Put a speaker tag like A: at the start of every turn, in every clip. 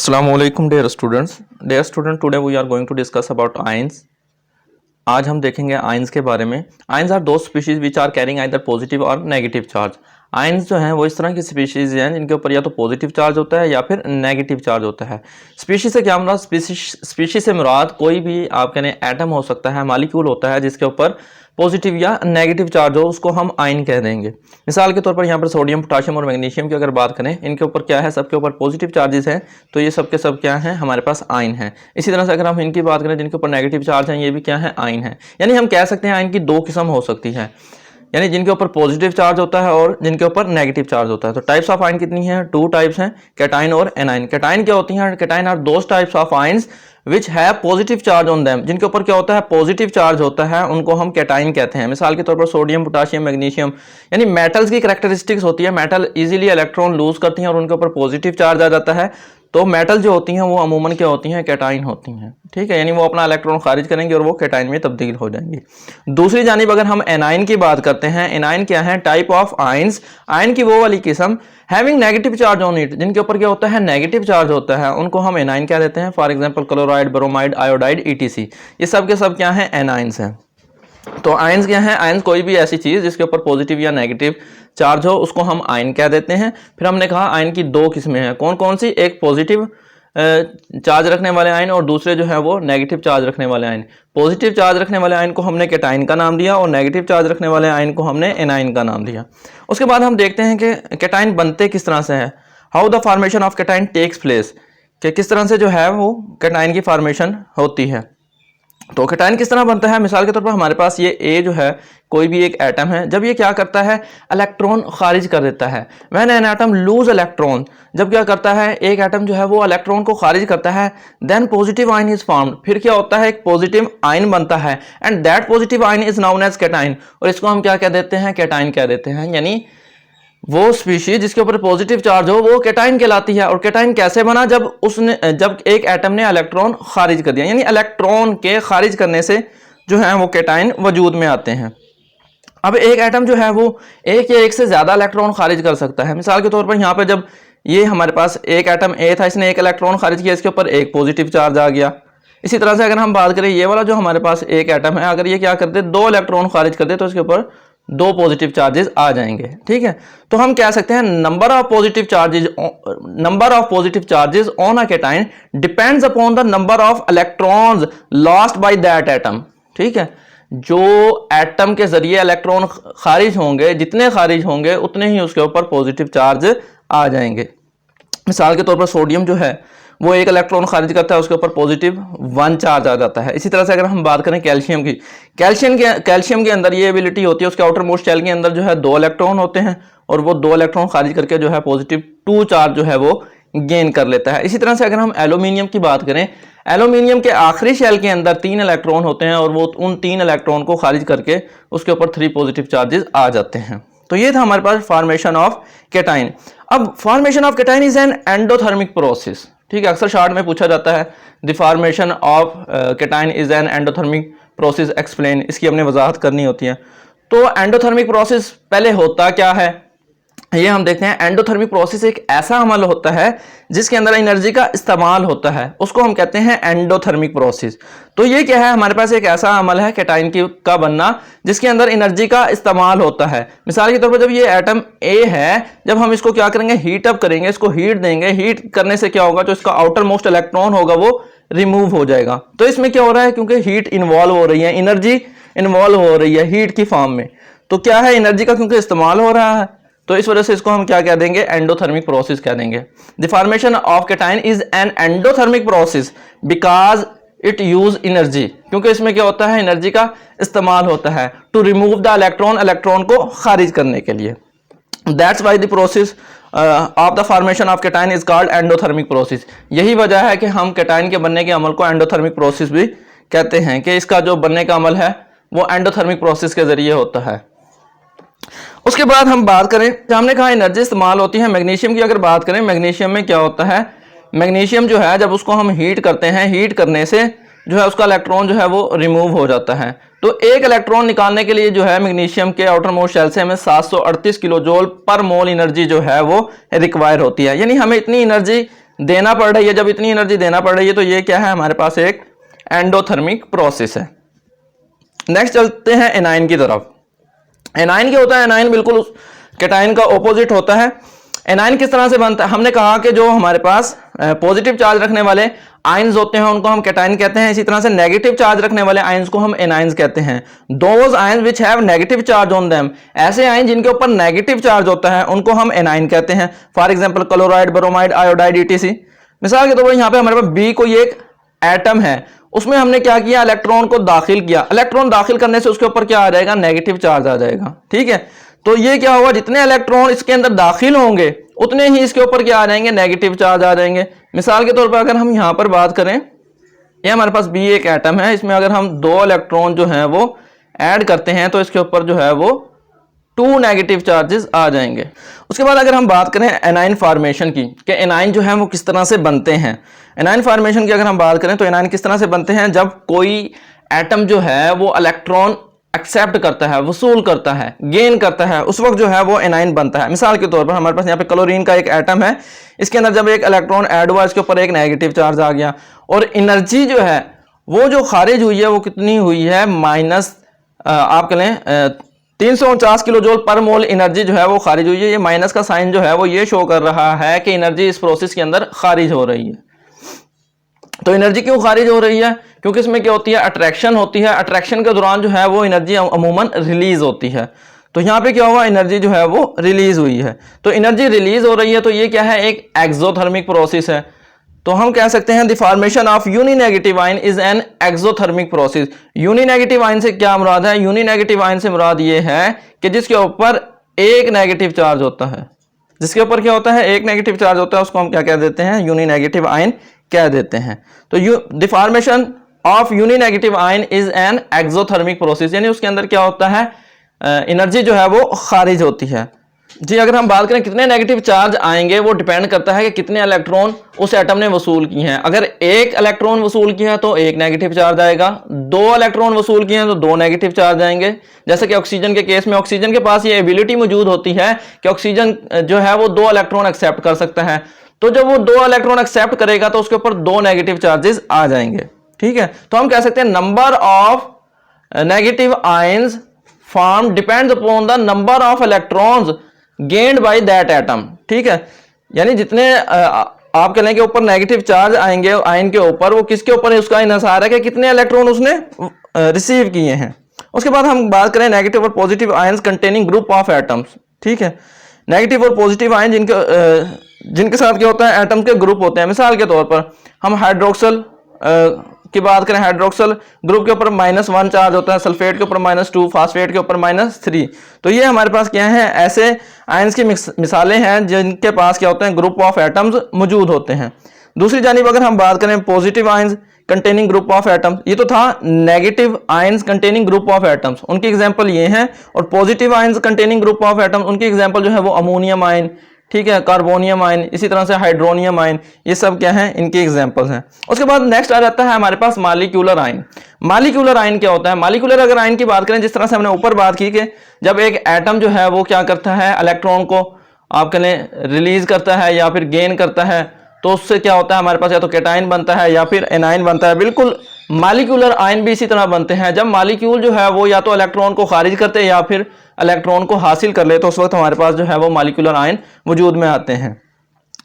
A: Assalamualaikum dear students. Dear student, today we are going to discuss about ions. आज हम देखेंगे ions के बारे में. आयंस आर दो species which are carrying either positive or negative charge. Ions जो हैं वो इस तरह की स्पीशीज हैं जिनके ऊपर या तो पॉजिटिव चार्ज होता है या फिर नेगेटिव चार्ज होता है. स्पीशीज से क्या मुराद? स्पीशीज से मुराद कोई भी आप कहें एटम हो सकता है, मॉलिक्यूल होता है जिसके ऊपर पॉजिटिव या नेगेटिव चार्ज हो, उसको हम आयन कह देंगे. मिसाल के तौर पर यहाँ पर सोडियम, पोटाशियम और मैग्नीशियम की अगर बात करें, इनके ऊपर क्या है, सबके ऊपर पॉजिटिव चार्जेस हैं, तो ये सब के सब क्या हैं, हमारे पास आयन है. इसी तरह से अगर हम इनकी बात करें जिनके ऊपर नेगेटिव चार्ज हैं, ये भी क्या है, आयन है. यानी हम कह सकते हैं आयन की दो किस्म हो सकती है, यानी जिनके ऊपर पॉजिटिव चार्ज होता है और जिनके ऊपर नेगेटिव चार्ज होता है. तो टाइप्स ऑफ आयन कितनी हैं? टू टाइप्स हैं, कैटाइन और एनाइन. कैटाइन क्या होती हैं? Cation are those types of ions which है पॉजिटिव चार्ज ऑन देम. जिनके ऊपर क्या होता है, पॉजिटिव चार्ज होता है, उनको हम कैटाइन कहते हैं. मिसाल के तौर पर सोडियम, पोटाशियम, मैग्नीशियम, यानी मेटल्स की कैरेक्टरिस्टिक्स होती है, मेटल इजीली इलेक्ट्रॉन लूज करती हैं और उनके ऊपर पॉजिटिव चार्ज आ जाता है. तो मेटल जो होती हैं वो अमूमन क्या होती हैं, कैटाइन होती हैं. ठीक है, यानी वो अपना इलेक्ट्रॉन खारिज करेंगे और वो कैटाइन में तब्दील हो जाएंगी. दूसरी जानिब अगर हम एनाइन की बात करते हैं, एनाइन क्या है? Type of ions. आयन की वो वाली किस्म having negative charge on it, जिनके ऊपर क्या होता है, नेगेटिव चार्ज होता है, उनको हम एनाइन कह देते हैं. For example chloride, bromide, iodide, etc, ये सब के सब क्या हैं, एनाइंस हैं. तो आयंस क्या है? आयंस कोई भी ऐसी चीज जिसके ऊपर पॉजिटिव या नेगेटिव चार्ज हो, उसको हम आयन कह देते हैं. फिर हमने कहा आयन की दो किस्में हैं. कौन कौन सी? एक पॉजिटिव चार्ज रखने वाले आयन और दूसरे जो है वो नेगेटिव चार्ज रखने वाले आयन. पॉजिटिव चार्ज रखने वाले आयन को हमने कैटाइन का नाम दिया और नेगेटिव चार्ज रखने वाले आयन को हमने एनाइन का नाम दिया. उसके बाद हम देखते हैं कि कैटाइन बनते किस तरह से है. How the formation of cation takes place, कि किस तरह से जो है वो कैटाइन की फॉर्मेशन होती है. तो कैटाइन किस तरह बनता है? मिसाल के तौर पर हमारे पास ये ए जो है, कोई भी एक एटम है, जब ये क्या करता है, इलेक्ट्रॉन खारिज कर देता है. When an atom loose electron, जब क्या करता है एक एटम जो है वो इलेक्ट्रॉन को खारिज करता है, then positive ion is formed. फिर क्या होता है, एक पॉजिटिव आयन बनता है and that positive ion is known as cation. और इसको हम क्या कह देते हैं, कैटाइन कह देते हैं. यानी वो स्पीशीज जिसके ऊपर पॉजिटिव चार्ज हो वो कैटाइन कहलाती है. और कैटाइन कैसे बना? जब एक एटम ने इलेक्ट्रॉन खारिज कर दिया, यानी इलेक्ट्रॉन के खारिज करने से जो है वो कैटाइन वजूद में आते हैं. अब एक एटम जो है वो एक या एक से ज्यादा इलेक्ट्रॉन खारिज कर सकता है. मिसाल के तौर पर यहाँ पे जब ये हमारे पास एक एटम ए था, इसने एक इलेक्ट्रॉन खारिज किया, इसके ऊपर एक पॉजिटिव चार्ज आ गया. इसी तरह से अगर हम बात करें ये वाला जो हमारे पास एक एटम है, अगर ये क्या कर दे, दो इलेक्ट्रॉन खारिज कर दे, तो इसके ऊपर दो पॉजिटिव चार्जेस आ जाएंगे. ठीक है, तो हम कह सकते हैं number of positive charges on a cation depends upon the number of electrons lost by that atom. ठीक है, जो एटम के जरिए इलेक्ट्रॉन खारिज होंगे, जितने खारिज होंगे उतने ही उसके ऊपर पॉजिटिव चार्ज आ जाएंगे. मिसाल के तौर पर सोडियम जो है वो एक इलेक्ट्रॉन खारिज करता है, उसके ऊपर पॉजिटिव 1 चार्ज आ जाता है. इसी तरह से अगर हम बात करें कैल्शियम की, कैल्शियम के अंदर ये एबिलिटी होती है, उसके आउटर मोस्ट शेल के अंदर जो है 2 इलेक्ट्रॉन होते हैं और वो 2 इलेक्ट्रॉन खारिज करके जो है पॉजिटिव 2 चार्ज जो है वो गेन कर लेता है. इसी तरह से अगर हम एल्यूमिनियम की बात करें, एल्यूमिनियम के आखिरी शेल के अंदर 3 इलेक्ट्रॉन होते हैं और वो उन 3 इलेक्ट्रॉन को खारिज करके उसके ऊपर 3 पॉजिटिव चार्जेस आ जाते हैं. तो ये था हमारे पास फॉर्मेशन ऑफ कैटाइन. अब formation of cation is an endothermic process. ठीक है, अक्सर शॉर्ट में पूछा जाता है the formation of cation is an endothermic process explain. इसकी हमने वजाहत करनी होती है. तो एंडोथर्मिक प्रोसेस पहले होता क्या है ये हम देखते हैं. एंडोथर्मिक प्रोसेस एक ऐसा अमल होता है जिसके अंदर एनर्जी का इस्तेमाल होता है, उसको हम कहते हैं एंडोथर्मिक प्रोसेस. तो ये क्या है, हमारे पास एक ऐसा अमल है कैटाइन का बनना जिसके अंदर एनर्जी का इस्तेमाल होता है. मिसाल के तौर पर जब ये एटम ए है, जब हम इसको क्या करेंगे, हीट अप करेंगे, इसको हीट देंगे. हीट करने से क्या होगा, जो इसका आउटर मोस्ट इलेक्ट्रॉन होगा वो रिमूव हो जाएगा. तो इसमें क्या हो रहा है, क्योंकि हीट इन्वॉल्व हो रही है, एनर्जी इन्वॉल्व हो रही है हीट की फॉर्म में, तो क्या है, एनर्जी का क्योंकि इस्तेमाल हो रहा है, तो इस वजह से इसको हम क्या कह देंगे, एंडोथर्मिक प्रोसेस कह देंगे. The formation of cation is an endothermic process because it use energy, क्योंकि इसमें क्या होता है, एनर्जी का इस्तेमाल होता है टू रिमूव द इलेक्ट्रॉन को खारिज करने के लिए. That's why the process of the formation of cation is called endothermic process. यही वजह है कि हम कैटाइन के बनने के अमल को एंडोथर्मिक प्रोसेस भी कहते हैं, कि इसका जो बनने का अमल है वो एंडोथर्मिक प्रोसेस के जरिए होता है. उसके बाद हम बात करें, हमने कहा एनर्जी इस्तेमाल होती है. मैग्नीशियम की अगर बात करें, मैग्नीशियम में क्या होता है, मैग्नीशियम जो है जब उसको हम हीट करते हैं, हीट करने से जो है उसका इलेक्ट्रॉन जो है वो रिमूव हो जाता है. तो एक इलेक्ट्रॉन निकालने के लिए जो है मैग्नीशियम के आउटर मोस्ट शेल से हमें 738 किलो जूल पर मोल एनर्जी जो है वो रिक्वायर होती है. यानी हमें इतनी एनर्जी देना पड़ रही है, जब इतनी एनर्जी देना पड़ रही है तो ये क्या है, हमारे पास एक एंडोथर्मिक प्रोसेस है। नेक्स्ट चलते हैं एनाइन की तरफ। एनाइन क्या होता है, एनाइन बिल्कुल कैटायन का ऑपोजिट होता है। एनाइन किस तरह से बनता है, हमने कहा कि जो हमारे पास पॉजिटिव चार्ज रखने वाले आयंस होते हैं उनको हम कैटायन कहते हैं, इसी तरह से नेगेटिव चार्ज रखने वाले आयंस को हम एनाइंस कहते हैं। Those ions which have negative charge on them, ऐसे आयन जिनके ऊपर नेगेटिव चार्ज होता है उनको हम एनाइन कहते हैं। For example chloride, bromide, iodide, etc. मिसाल के तौर पर यहाँ पे हमारे पास बी कोई एक एटम है, उसमें हमने क्या किया, इलेक्ट्रॉन को दाखिल किया। इलेक्ट्रॉन दाखिल करने से उसके ऊपर क्या आ जाएगा, नेगेटिव चार्ज आ जाएगा। ठीक है, तो ये क्या होगा, जितने इलेक्ट्रॉन इसके अंदर दाखिल होंगे उतने ही इसके ऊपर क्या आ जाएंगे, नेगेटिव चार्ज आ जाएंगे। मिसाल के तौर पर अगर हम यहां पर बात करें, ये हमारे पास बी एक एटम है, इसमें अगर हम 2 इलेक्ट्रॉन जो है वो ऐड करते हैं तो इसके ऊपर जो है वो 2 नेगेटिव चार्जेस आ जाएंगे। उसके बाद अगर हम बात करें एनाइन फॉर्मेशन की, कि एनाइन जो है वो किस तरह से बनते हैं। एनाइन फॉर्मेशन की अगर हम बात करें तो एनाइन किस तरह से बनते हैं, जब कोई एटम जो है वो इलेक्ट्रॉन एक्सेप्ट करता है, वसूल करता है, गेन करता है, उस वक्त जो है वो एनाइन बनता है। मिसाल के तौर पर हमारे पास यहाँ पे क्लोरीन का एक एटम है, इसके अंदर जब एक इलेक्ट्रॉन ऐड हुआ इसके ऊपर एक नेगेटिव चार्ज आ गया, और एनर्जी जो है वो जो खारिज हुई है वो कितनी हुई है, माइनस आप कह लें 349 किलो जूल पर मोल एनर्जी जो है वो खारिज हुई है। ये माइनस का साइन जो है वो ये शो कर रहा है कि एनर्जी इस प्रोसेस के अंदर खारिज हो रही है। तो एनर्जी क्यों खारिज हो रही है, क्योंकि इसमें क्या होती है, अट्रैक्शन होती है। अट्रैक्शन के दौरान जो है वो एनर्जी अमूमन रिलीज होती है। तो यहाँ पे क्या हुआ, एनर्जी जो है वो रिलीज हुई है। तो एनर्जी रिलीज हो रही है तो ये क्या है, एक एक्सोथर्मिक प्रोसेस है। तो हम कह सकते हैं the formation of uninegative ion is an exothermic process. Uninegative ion से क्या मुराद है, यूनिनेगेटिव आयन से मुराद ये है कि जिसके ऊपर एक नेगेटिव चार्ज होता है, जिसके ऊपर क्या होता है, एक नेगेटिव चार्ज होता है, उसको हम क्या कह देते हैं, यूनिनेगेटिव आयन कह देते हैं। तो the formation of uninegative ion is an exothermic process, यानी उसके अंदर क्या होता है, एनर्जी जो है वो खारिज होती है। जी अगर हम बात करें कितने नेगेटिव चार्ज आएंगे, वो डिपेंड करता है कि कितने इलेक्ट्रॉन उस एटम ने वसूल किए हैं। अगर एक इलेक्ट्रॉन वसूल किया है तो एक नेगेटिव चार्ज आएगा, 2 इलेक्ट्रॉन वसूल किए हैं तो 2 नेगेटिव चार्ज आएंगे। जैसे कि ऑक्सीजन के केस में ऑक्सीजन के पास ये एबिलिटी मौजूद होती है कि ऑक्सीजन जो है वो 2 इलेक्ट्रॉन एक्सेप्ट कर सकता है। तो जब वो 2 इलेक्ट्रॉन एक्सेप्ट करेगा तो उसके ऊपर 2 नेगेटिव चार्जेस आ जाएंगे। ठीक है, तो हम कह सकते हैं number of negative ions form depends upon the number of electrons gained by that atom. ठीक है, यानी जितने आप कह लें कि ऊपर नेगेटिव चार्ज आएंगे आयन के ऊपर, वो किसके ऊपर है, उसका इन्हिसार है कि कितने इलेक्ट्रॉन उसने रिसीव किए हैं। उसके बाद हम बात करें नेगेटिव और positive ions containing group of atoms. ठीक है, नेगेटिव और पॉजिटिव आयन जिनके साथ क्या होता है, एटम्स के ग्रुप होते हैं। मिसाल के तौर पर हम हाइड्रोक्सल की बात करें, हाइड्रोक्सल ग्रुप के ऊपर -1 चार्ज होता है, सल्फेट के ऊपर -2, फास्फेट के ऊपर -3। तो ये हमारे पास क्या है, ऐसे आयंस की मिसालें हैं जिनके पास क्या होते हैं, ग्रुप ऑफ एटम्स मौजूद होते हैं। दूसरी जानिब अगर हम बात करें positive ions containing group of atoms, ये तो था negative ions containing group of atoms, उनकी एग्जांपल ये हैं। और positive ions containing group of atoms, उनकी एग्जांपल जो है वो अमोनियम आयन, ठीक है, कार्बोनियम आयन, इसी तरह से हाइड्रोनियम आयन, ये सब क्या है, इनके एग्जांपल्स हैं। उसके बाद नेक्स्ट आ जाता है हमारे पास मॉलिक्यूलर आयन। मॉलिक्यूलर आयन क्या होता है, मॉलिक्यूलर अगर आयन की बात करें, जिस तरह से हमने ऊपर बात की कि जब एक एटम जो है वो क्या करता है, इलेक्ट्रॉन को आप कहें रिलीज करता है या फिर गेन करता है, तो उससे क्या होता है, हमारे पास या तो कैटायन बनता है या फिर एनायन बनता है। बिल्कुल मॉलिक्यूलर आयन भी इसी तरह बनते हैं, जब मॉलिक्यूल जो है वो या तो इलेक्ट्रॉन को खारिज करते हैं या फिर इलेक्ट्रॉन को हासिल कर ले, तो उस वक्त हमारे पास जो है वो मॉलिक्यूलर आयन वजूद में आते हैं।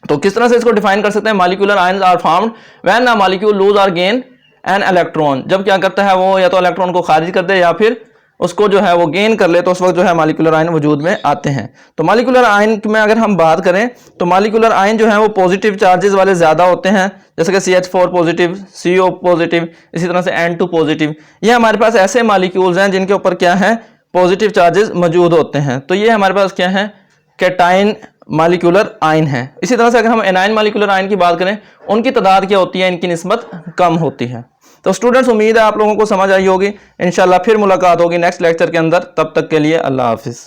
A: तो किस तरह से इसको डिफाइन कर सकते हैं, molecular ions are found when a molecule lose or gain an electron, जब क्या करता है वो या तो इलेक्ट्रॉन को खारिज कर दे या फिर उसको जो है वो गेन कर ले, तो उस वक्त जो है मॉलिक्यूलर आयन वजूद में आते हैं। तो मॉलिक्यूलर आयन में अगर हम बात करें तो मॉलिक्यूलर आयन जो है वो पॉजिटिव चार्जेस वाले ज्यादा होते हैं, जैसे कि CH4 पॉजिटिव, CO पॉजिटिव, इसी तरह से N2 पॉजिटिव। ये हमारे पास ऐसे मॉलिक्यूल्स हैं जिनके ऊपर क्या है, पॉजिटिव चार्जेस मौजूद होते हैं। तो ये हमारे पास क्या है, कैटायन मॉलिक्यूलर आयन है। इसी तरह से अगर हम एनायन मॉलिक्यूलर आयन की बात करें, उनकी तादाद क्या होती है, इनकी निस्बत कम होती है। तो स्टूडेंट्स, उम्मीद है आप लोगों को समझ आई होगी। इंशाल्लाह फिर मुलाकात होगी नेक्स्ट लेक्चर के अंदर, तब तक के लिए अल्लाह हाफिज़।